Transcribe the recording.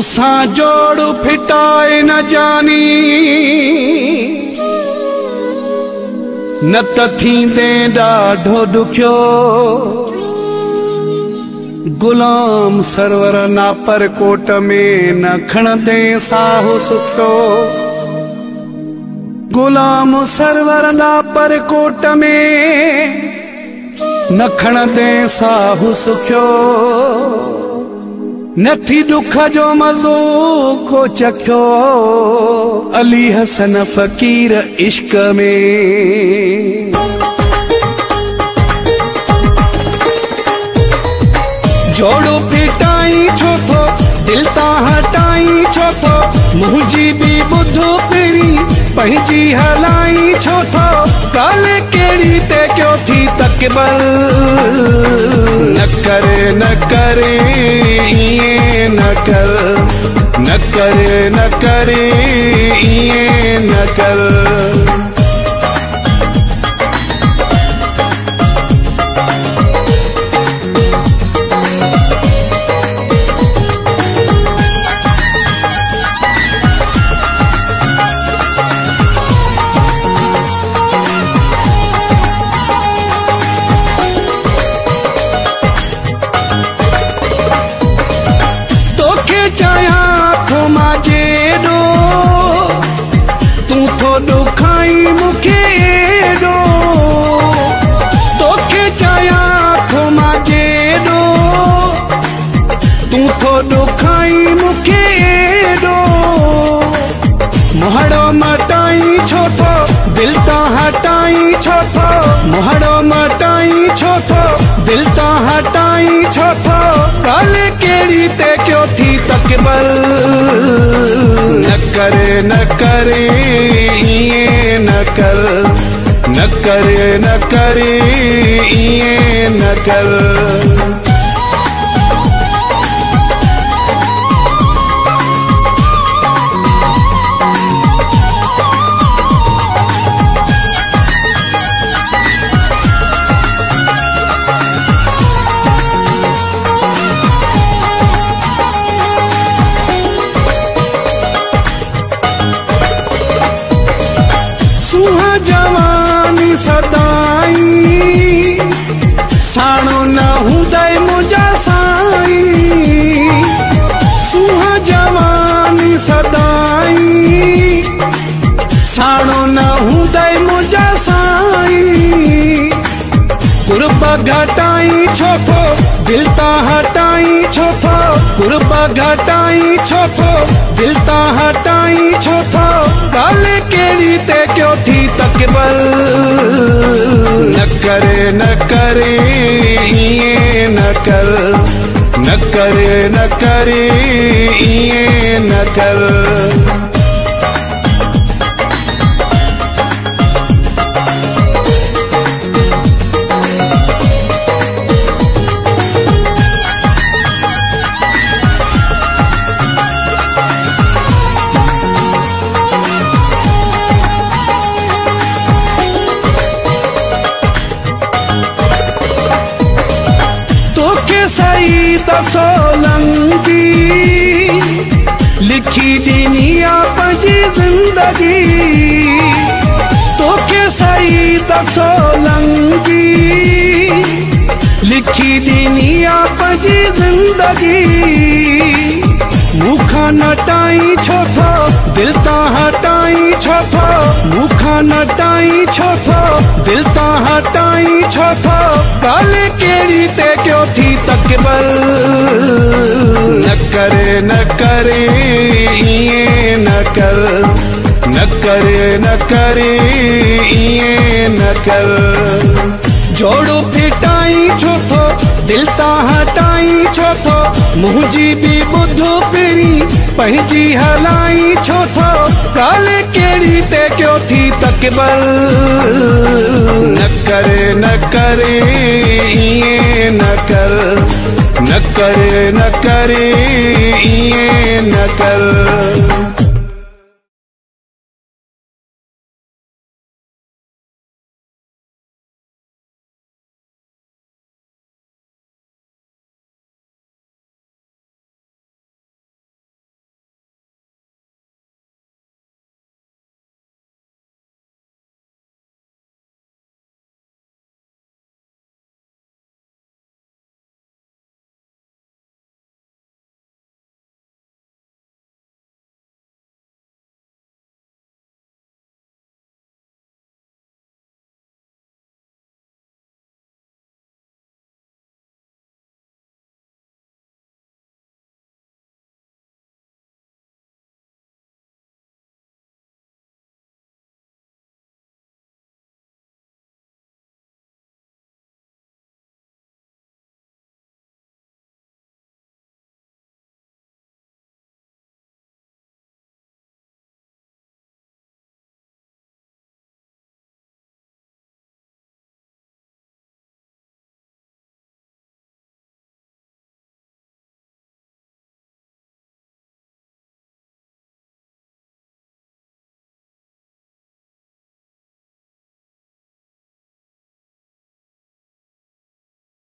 असां जोड़ फिटाए न जानी न त थींदे ॾाढो ॾुखियो। गुलाम सरवर ना पर कोट में न खणंदे साहु सुखियो। गुलाम सरवर ना पर कोट में न खणंदे साहु सुखियो। नथी दुख जो मज़ो को चखियो अली हसन फ़कीर इश्क में। जोड़ो फिटाई छो थो दिल ता हटाई छो थो। मुझी भी बुधो पेरी पंहिंजी हलाई छो थो। काले केड़ी ते क्यों थी तकबर न करे न करे इए न कर न करे न करे इए न कर। मोहड़ो मटाई छो थो दिल ता हटाई छो थो। मोहड़ो मटाई छो थो दिल ता हटाई छो थो। काले केड़ी ते क्यों थी तकबर न करे न करे इए न कर न करे न करे इए न कर। सुहा जवानी सदाई साणो न हुंदे मुझा साई। सुहा जवानी सदाई साणो न हुंदे मुझा साई। कुर्बा घटाई छो थो दिल ता हटाई छो थो। कुर्बा घटाई छो थो दिल ता हटाई छो थो। काले केड़ी ते क्यों थी तकबर न करे न करे इए न कर न करे न करे इए न कर। सईद सोलंकी लिखी दीनिया पंजी जिंदगी। तोखे सईद सोलंकी लिखी दीनिया पंजी जिंदगी। मुखा नटाई छो थो दिल ता हटाई छो थो। मुखा नटाई छो थो दिल ता हटाई छो थो। काले केड़ी ते क्यों थी तकबर न करे न करे इए न कर न करे न करे इए न कर। जोड़ो फिटाई छो थो दिल ता हटाई छो थो। मुझी भी बुधो पेरी पंहिंजी हलाई छो थो। काले केड़ी ते क्यों थी तकबर न करे न करे इए न कर न करे न करे इए न कर।